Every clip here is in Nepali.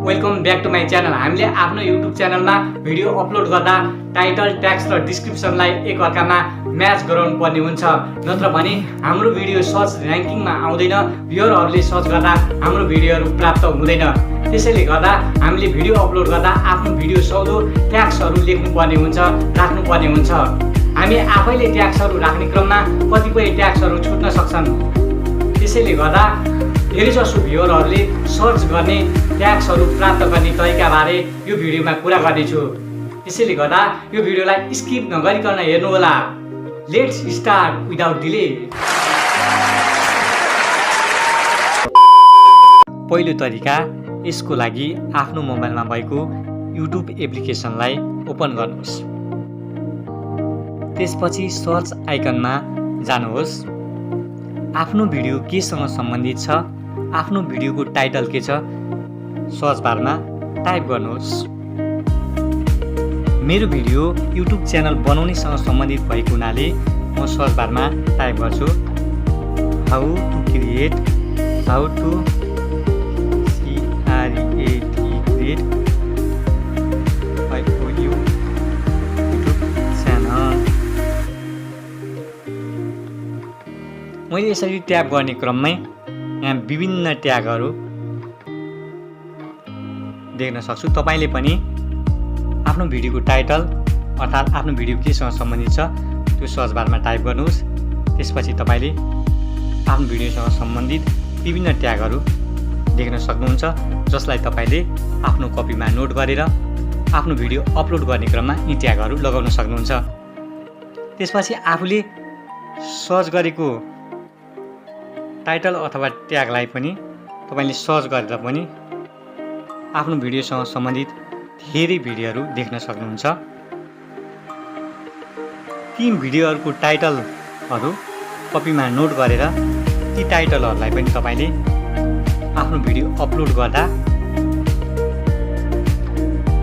Welcome back to my channel. हामीले आफ्नो युट्युब च्यानलमा भिडियो अपलोड गर्दा टाइटल, ट्याग्स र डिस्क्रिप्सनलाई एकअर्कामा म्याच गराउनु पर्ने हुन्छ, नत्र भने हाम्रो भिडियो सर्च र्याङ्किङमा आउँदैन, भ्युअरहरूले सर्च गर्दा हाम्रो भिडियोहरू प्राप्त हुँदैन। त्यसैले गर्दा हामीले भिडियो अपलोड गर्दा आफ्नो भिडियो सक्दो ट्याग्सहरू लेख्नुपर्ने हुन्छ, राख्नुपर्ने हुन्छ। हामी आफैले ट्याग्सहरू राख्ने क्रममा कतिपय ट्याग्सहरू छुट्न सक्छन्। त्यसैले गर्दा धेरैजसो भ्युअरहरूले सर्च गर्ने ट्याग्सहरू प्राप्त गर्ने तरिकाबारे यो भिडियोमा कुरा गर्नेछु। त्यसैले गर्दा यो भिडियोलाई स्किप नगरिकन हेर्नुहोला। Let's start without delay. पहिलो तरिका, यसको लागि आफ्नो मोबाइलमा भएको युट्युब एप्लिकेसनलाई ओपन गर्नुहोस्। त्यसपछि सर्च आइकनमा जानुहोस्। आफ्नो भिडियो केसँग सम्बन्धित छ, आफ्नो भिडियोको टाइटल के छ, सर्च बारमा टाइप गर्नुहोस्। मेरो भिडियो युट्युब च्यानल बनाउनेसँग सम्बन्धित भएको हुनाले म सर्च बारमा टाइप गर्छु how to create YouTube channel. मैले यसरी ट्याप गर्ने क्रममै यहाँ विभिन्न ट्यागहरू देख्न सक्छु। तपाईँले पनि आफ्नो भिडियोको टाइटल अर्थात् आफ्नो भिडियो केसँग सम्बन्धित छ त्यो सर्च बारमा टाइप गर्नुहोस्। त्यसपछि तपाईँले आफ्नो भिडियोसँग सम्बन्धित विभिन्न ट्यागहरू देख्न सक्नुहुन्छ, जसलाई तपाईँले आफ्नो कपीमा नोट गरेर आफ्नो भिडियो अपलोड गर्ने क्रममा यी ट्यागहरू लगाउन सक्नुहुन्छ। त्यसपछि आफूले सर्च गरेको टाइटल अथवा ट्यागलाई पनि तपाईँले सर्च गरेर पनि आफ्नो भिडियोसँग सम्बन्धित धेरै भिडियोहरू देख्न सक्नुहुन्छ। ती भिडियोहरूको टाइटलहरू कपीमा नोट गरेर ती टाइटलहरूलाई पनि तपाईँले आफ्नो भिडियो अपलोड गर्दा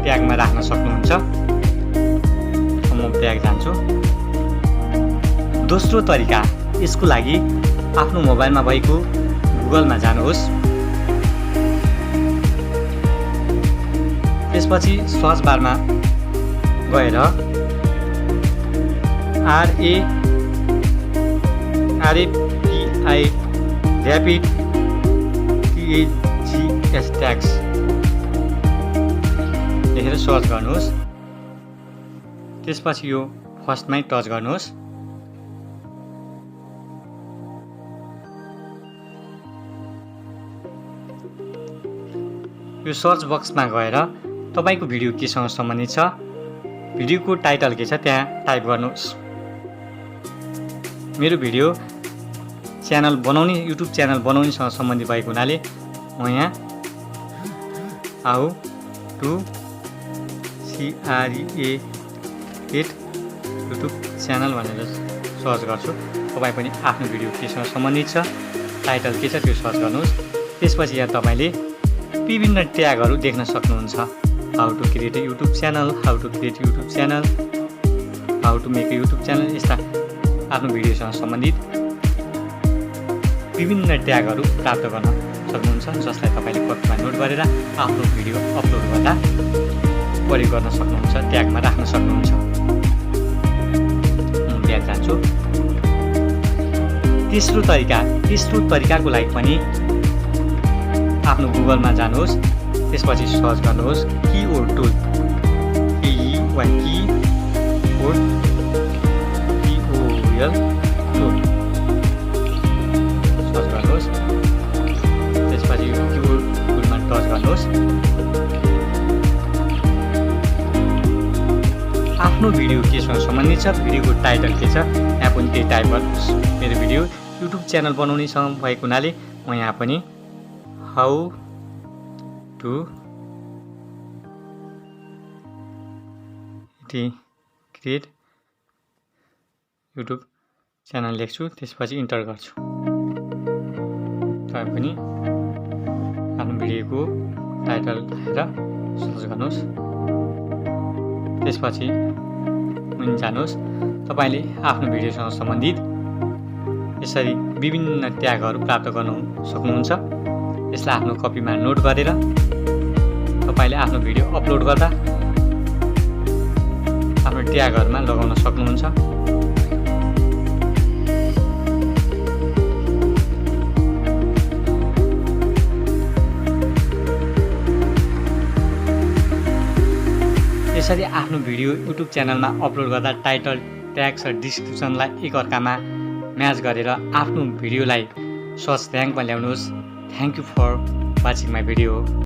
ट्यागमा राख्न सक्नुहुन्छ। म ट्याग जान्छु। दोस्रो तरिका, यसको लागि आफ्नो मोबाइलमा भएको गुगलमा जानुहोस्। त्यसपछि सर्च बारमा गएर ऱ्यापिड TAGS ट्याग्स लेखेर सर्च गर्नुहोस्। त्यसपछि यो फर्स्टमै टच गर्नुहोस्। यो सर्च बक्समा गएर तपाईँको भिडियो केसँग सम्बन्धित छ, भिडियोको टाइटल के छ त्यहाँ टाइप गर्नुहोस्। मेरो भिडियो युट्युब च्यानल बनाउनेसँग सम्बन्धित भएको हुनाले म यहाँ how to create YouTube channel भनेर सर्च गर्छु। तपाईँ पनि आफ्नो भिडियो केसँग सम्बन्धित छ, टाइटल के छ त्यो सर्च गर्नुहोस्। त्यसपछि यहाँ तपाईँले विभिन्न ट्यागहरू देख्न सक्नुहुन्छ। How to create YouTube channel, how to create YouTube channel, how to make YouTube channel, यस्ता आफ्नो भिडियोसँग सम्बन्धित विभिन्न ट्यागहरू प्राप्त गर्न सक्नुहुन्छ, जसलाई तपाईँले कपीमा नोट गरेर आफ्नो भिडियो अपलोड गर्दा प्रयोग गर्न सक्नुहुन्छ, ट्यागमा राख्न सक्नुहुन्छ। म ट्याग जान्छु। तेस्रो तरिकाको लागि पनि आफ्नो गुगलमा जानुहोस्। त्यसपछि सर्च गर्नुहोस् keyword tool, keyword tool search गर्नुहोस्। त्यसपछि यो कीवर्ड टुलमा टच गर्नुहोस्। आफ्नो भिडियो केसँग सम्बन्धित छ, भिडियोको टाइटल के छ यहाँ पनि त्यही टाइप गर्नुहोस्। मेरो भिडियो युट्युब च्यानल बनाउनेसँग भएको हुनाले म यहाँ पनि how to create YouTube channel लेख्छु। त्यसपछि इन्टर गर्छु। तपाईँ पनि आफ्नो भिडियोको टाइटल लेखेर सर्च गर्नुहोस्। त्यसपछि जानुहोस्। तपाईँले आफ्नो भिडियोसँग सम्बन्धित यसरी विभिन्न ट्यागहरू प्राप्त गर्न सक्नुहुन्छ। यसलाई आफ्नो कपीमा नोट गरेर तपाईले आफ्नो भिडियो अपलोड गर्दा आफ्नो ट्यागहरुमा लगाउन सक्नुहुन्छ। यसरी आफ्नो भिडियो युट्युब च्यानलमा अपलोड गर्दा टाइटल, ट्याग्स र डिस्क्रिप्सनलाई एकअर्कामा म्याच गरेर आफ्नो भिडियोलाई सर्च र्याङ्कमा ल्याउनुहोस्। Thank you for watching my video.